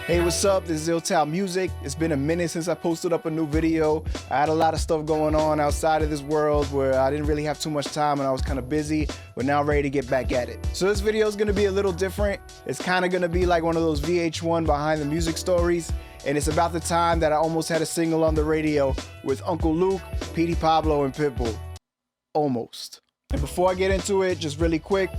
Hey, what's up? This is Ill Tal Music. It's been a minute since I posted up a new video. I had a lot of stuff going on outside of this world where I didn't really have too much time and I was kind of busy, but now I'm ready to get back at it. So this video is going to be a little different. It's kind of going to be like one of those VH1 Behind the Music stories, and it's about the time that I almost had a single on the radio with Uncle Luke, Petey Pablo, and Pitbull. Almost. And before I get into it, just really quick,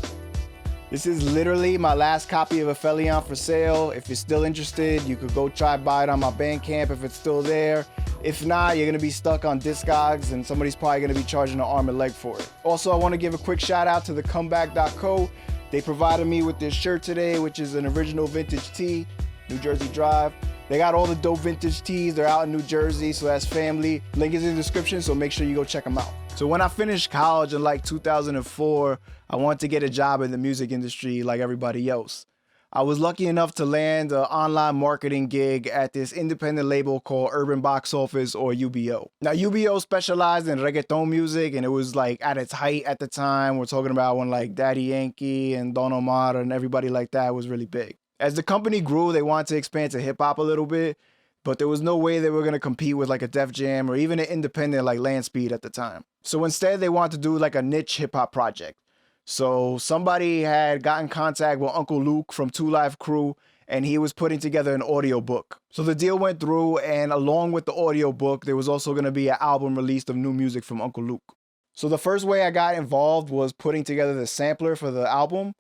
this is literally my last copy of Aphelion for sale. If you're still interested, you could go try buy it on my Bandcamp if it's still there. If not, you're gonna be stuck on Discogs and somebody's probably gonna be charging an arm and leg for it. Also, I wanna give a quick shout out to the comeback.co. They provided me with this shirt today, which is an original vintage tee, New Jersey Drive. They got all the dope vintage tees. They're out in New Jersey, so that's family. Link is in the description, so make sure you go check them out. So when I finished college in like 2004, I wanted to get a job in the music industry like everybody else. I was lucky enough to land an online marketing gig at this independent label called Urban Box Office, or UBO. Now UBO specialized in reggaeton music, and it was like at its height at the time. We're talking about when like Daddy Yankee and Don Omar and everybody like that was really big. As the company grew, they wanted to expand to hip hop a little bit, but there was no way they were going to compete with like a Def Jam or even an independent like Landspeed at the time. So instead they wanted to do like a niche hip hop project. So somebody had got in contact with Uncle Luke from 2 Live Crew, and he was putting together an audio book. So the deal went through, and along with the audio book, there was also going to be an album released of new music from Uncle Luke. So the first way I got involved was putting together the sampler for the album,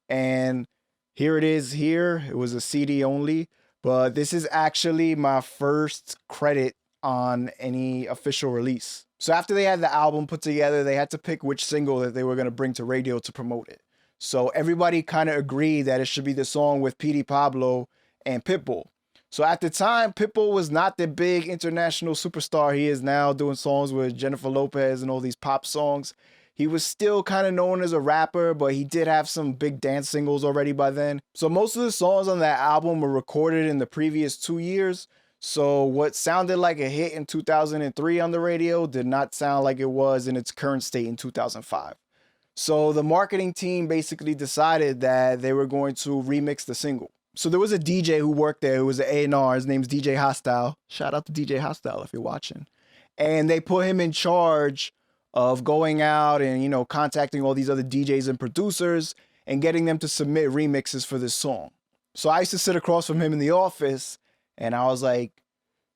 and here it is here. It was a CD only, but this is actually my first credit on any official release. So after they had the album put together, they had to pick which single that they were going to bring to radio to promote it. So everybody kind of agreed that it should be the song with Petey Pablo and Pitbull. So at the time, Pitbull was not the big international superstar he is now, doing songs with Jennifer Lopez and all these pop songs. He was still kind of known as a rapper, but he did have some big dance singles already by then. So most of the songs on that album were recorded in the previous 2 years. So what sounded like a hit in 2003 on the radio did not sound like it was in its current state in 2005. So the marketing team basically decided that they were going to remix the single. So there was a DJ who worked there who was an A&R. His name's DJ Hostile. Shout out to DJ Hostile if you're watching. And they put him in charge of going out and, you know, contacting all these other DJs and producers and getting them to submit remixes for this song. So I used to sit across from him in the office, and I was like,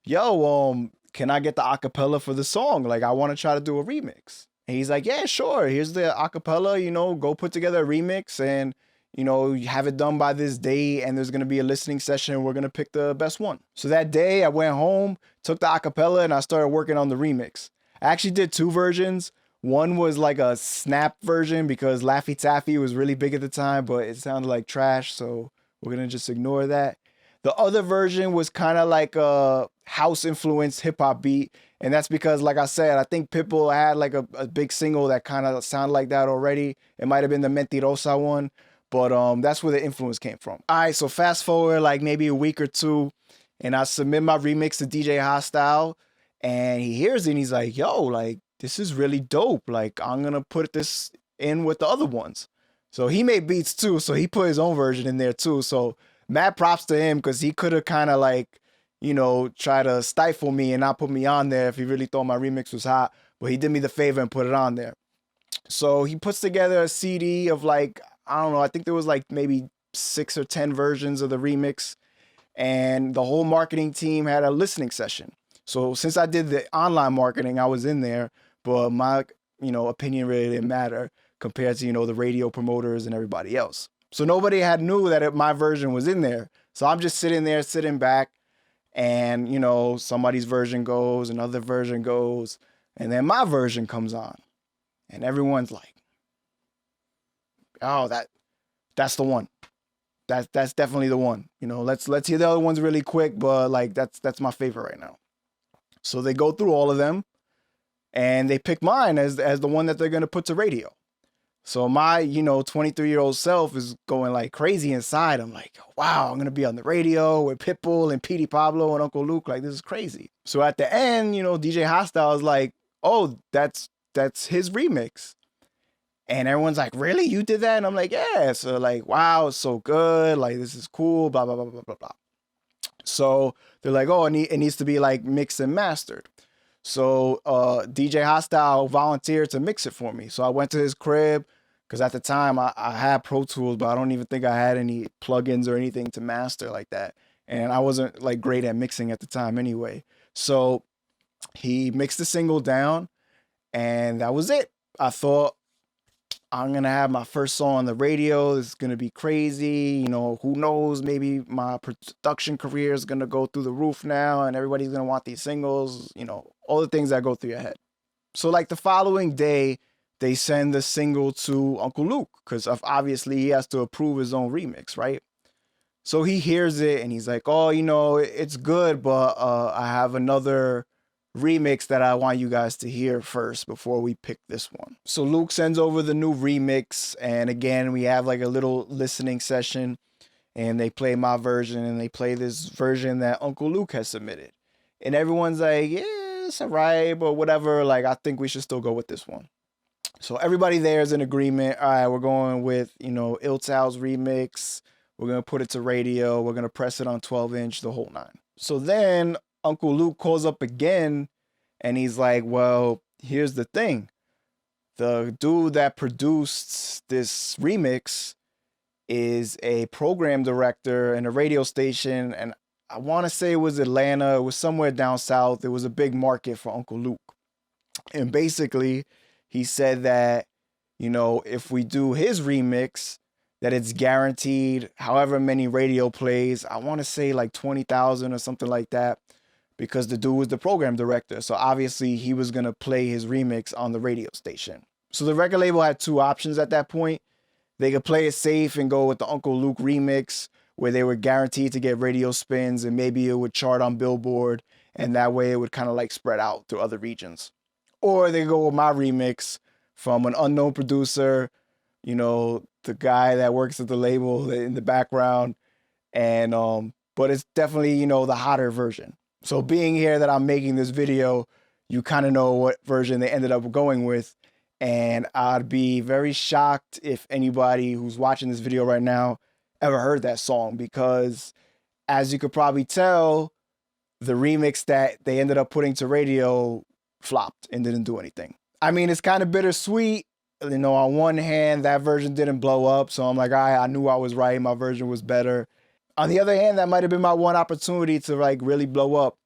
yo, can I get the acapella for the song? Like, I want to try to do a remix. And he's like, yeah, sure. Here's the acapella, you know, go put together a remix and, you know, have it done by this date, and there's going to be a listening session, and we're going to pick the best one. So that day I went home, took the acapella, and I started working on the remix. I actually did 2 versions. One was like a snap version because Laffy Taffy was really big at the time, but it sounded like trash, so we're going to just ignore that. The other version was kind of like a house-influenced hip-hop beat, and that's because, like I said, I think Pitbull had like a big single that kind of sounded like that already. It might have been the Mentirosa one, but that's where the influence came from. All right, so fast forward like maybe a week or two, and I submit my remix to DJ Hostile, and he hears it, and he's like, yo, like, this is really dope. Like, I'm going to put this in with the other ones. So he made beats too, so he put his own version in there too. So mad props to him, because he could have kind of like, you know, try to stifle me and not put me on there if he really thought my remix was hot. But he did me the favor and put it on there. So he puts together a CD of like, I don't know, I think there was like maybe 6 or 10 versions of the remix. And the whole marketing team had a listening session. So since I did the online marketing, I was in there, but my, you know, opinion really didn't matter compared to, you know, the radio promoters and everybody else. So nobody had knew that my version was in there. So I'm just sitting there, sitting back, and, you know, somebody's version goes, another version goes, and then my version comes on. And everyone's like, oh, that's the one. That's definitely the one. You know, let's hear the other ones really quick, but like that's my favorite right now. So they go through all of them, and they pick mine as the one that they're going to put to radio. So my, you know, 23-year-old self is going like crazy inside. I'm like, wow, I'm going to be on the radio with Pitbull and Petey Pablo and Uncle Luke. Like, this is crazy. So at the end, you know, DJ Hostile is like, oh, that's his remix. And everyone's like, really? You did that? And I'm like, yeah. So like, wow, it's so good. Like, this is cool, blah, blah, blah, blah, blah, blah. So they're like, oh, it needs to be like mixed and mastered. So DJ Hostile volunteered to mix it for me. So I went to his crib, because at the time I had Pro Tools, but I don't even think I had any plugins or anything to master like that. And I wasn't like great at mixing at the time anyway. So he mixed the single down, and that was it. I thought, I'm going to have my first song on the radio. This is going to be crazy. You know, who knows? Maybe my production career is going to go through the roof now, and everybody's going to want these singles. You know, all the things that go through your head. So like the following day, they send the single to Uncle Luke, because obviously he has to approve his own remix, right? So he hears it and he's like, oh, you know, it's good, but I have another remix that I want you guys to hear first before we pick this one. So Luke sends over the new remix, and again, we have like a little listening session, and they play my version and they play this version that Uncle Luke has submitted. And everyone's like, yeah, it's all right, but whatever. Like, I think we should still go with this one. So everybody there is in agreement. All right, we're going with, you know, Ill Tal's remix. We're going to put it to radio. We're going to press it on 12-inch, the whole nine. So then Uncle Luke calls up again, and he's like, well, here's the thing. The dude that produced this remix is a program director in a radio station, and I want to say it was Atlanta. It was somewhere down south. It was a big market for Uncle Luke. And basically, he said that, you know, if we do his remix, that it's guaranteed however many radio plays. I want to say like 20,000 or something like that, because the dude was the program director. So obviously he was going to play his remix on the radio station. So the record label had two options at that point. They could play it safe and go with the Uncle Luke remix, where they were guaranteed to get radio spins and maybe it would chart on Billboard, and that way it would kind of like spread out through other regions. Or they go with my remix from an unknown producer, you know, the guy that works at the label in the background. And, but it's definitely, you know, the hotter version. So being here that I'm making this video, you kind of know what version they ended up going with. And I'd be very shocked if anybody who's watching this video right now ever heard that song, because as you could probably tell, the remix that they ended up putting to radio flopped and didn't do anything. I mean, it's kind of bittersweet. You know, on one hand, that version didn't blow up. So I'm like, I knew I was right. My version was better. On the other hand, that might have been my one opportunity to like really blow up.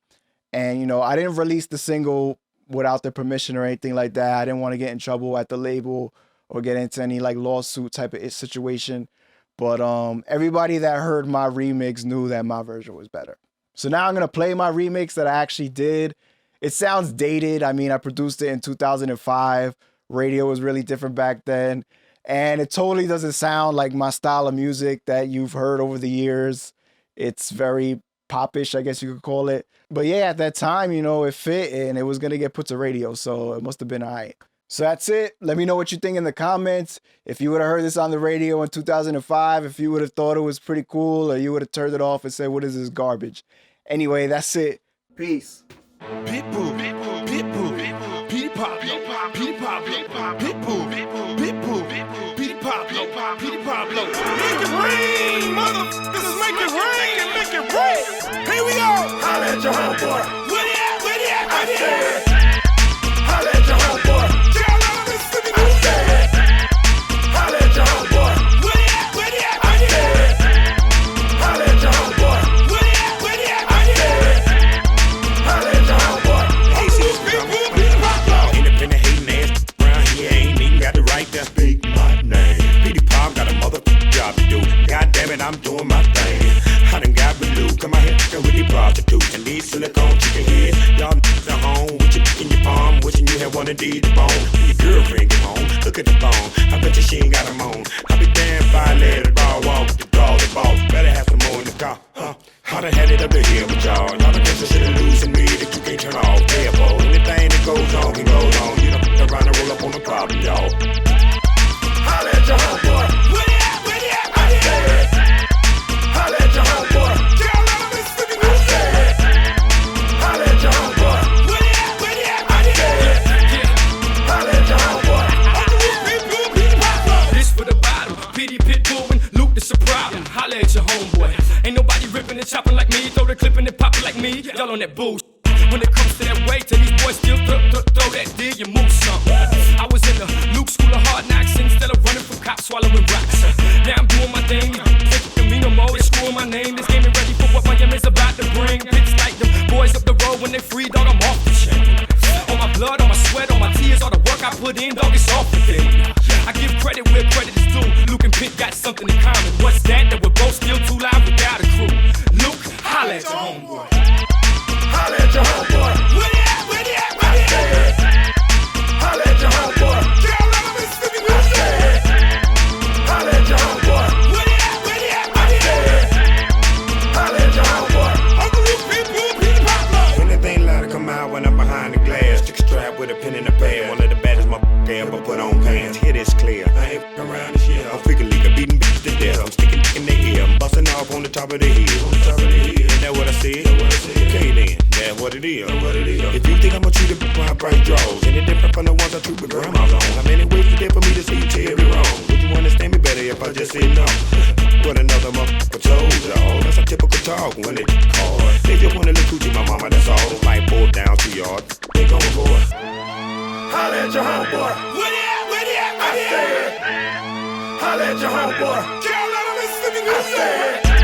And, you know, I didn't release the single without their permission or anything like that. I didn't want to get in trouble at the label or get into any like lawsuit type of situation. But everybody that heard my remix knew that my version was better. So now I'm going to play my remix that I actually did. It sounds dated. I mean, I produced it in 2005. Radio was really different back then. And it totally doesn't sound like my style of music that you've heard over the years. It's very popish, I guess you could call it. But yeah, at that time, you know, it fit and it was going to get put to radio. So it must have been all right. So that's it. Let me know what you think in the comments. If you would have heard this on the radio in 2005, if you would have thought it was pretty cool, or you would have turned it off and said, what is this garbage? Anyway, that's it. Peace. Pitbull, Pitbull, Petey Pablo, Petey Pablo, Pitbull, Pitbull, Petey Pablo, Petey Pablo. Make it rain, motherfuckers, make it rain, make it rain. Here we go. Holla at your homeboy. Where they at? Where they at? Where they at? Holla at your homeboy. Carolina, Mississippi, I said. Holla at your homeboy. Where they at? Where they at? I said. Holla at your homeboy. Where they at? Where they at? I said. Holla at your homeboy. Hey, see this people, Petey Pablo. Independent hating ass around here ain't even got the right to speak my name. Petey Pablo got a motherfucking job to do. God damn it, I'm doing my thing. I done got blue, come out here with these prostitutes and these silicone chicken heads. Y'all niggas at home with your dick in your palm, wishing you had one of these bone. Your girlfriend get home, look at the phone. I bet you she ain't got them on. I be damn if I let it all walk with the draw the ball. Better have some more in the car, huh? I done had it up to here with y'all. Y'all done guess I should've losing me that you can't turn off. Careful, anything that goes on can goes on. You done around and roll up on the problem, y'all. Holla at your homeboy. Where they at? Where they at? I said. Holla at your homeboy. Carolina, Mississippi, I said. Holla at your homeboy. Where they at? Where they at? I said. Holla at your homeboy. Pitbull, Petey Pablo. This for the bottom. Petey, Pitbull, and Luke, this a problem. Holla at your homeboy. Ain't nobody ripping this it chopping like me, throw the clip and it popping like me. Y'all on that bullshit. When it comes to that weight, to these boys still throw that dig and move something. I was in the Luke School of Hard Knocks instead of running from cops, swallowing rocks. Now I'm doing my thing, thinking me no more, it's screwing my name. This game ain't ready for what Miami's about to bring. Bitch like them boys up the road when they free, dog, I'm off the chain. All my blood, all my sweat, all my tears, all the work I put in, dog, it's off the day. I give credit where credit is due. Luke and Pete got something in common. What's that? That we're both still too loud without a crew. Luke, holla at your homeboy. Holla at your homeboy. Where they at? Where they at? Where they at? Holla at your homeboy. Carolina, Mississippi, I said. Holla at your homeboy. Where they at? Where they at? Where they at? Holla at your homeboy. Uncle Luke, Pitbull, Pete Pablo. Anything loud to come out when I'm behind the glass. Stick a strap with a pen in the pad. One of the baddest motherfuckers ever put on pants. Here it's clear. I ain't around this year. I'm freaking league, beating bitches to death. I'm sticking in the ear. I'm busting off on the top of the hill. Ain't that what I said? Okay then, that's what it is. If you think I'ma treat it with my bright draws, any different from the ones I treat with grandma's on. How many ways you there for me to see you tell me wrong? Would you understand me better if I just say no? What another motherfucker told y'all. That's a typical talk when it hard. They just wanna look coochie, my mama, that's all. It's like 4 down 2 yards. They gon' boy. Holla at your homeboy. Where they at? Where they at? Where they at? Holla at your homeboy. Carolina, Mississippi, I said.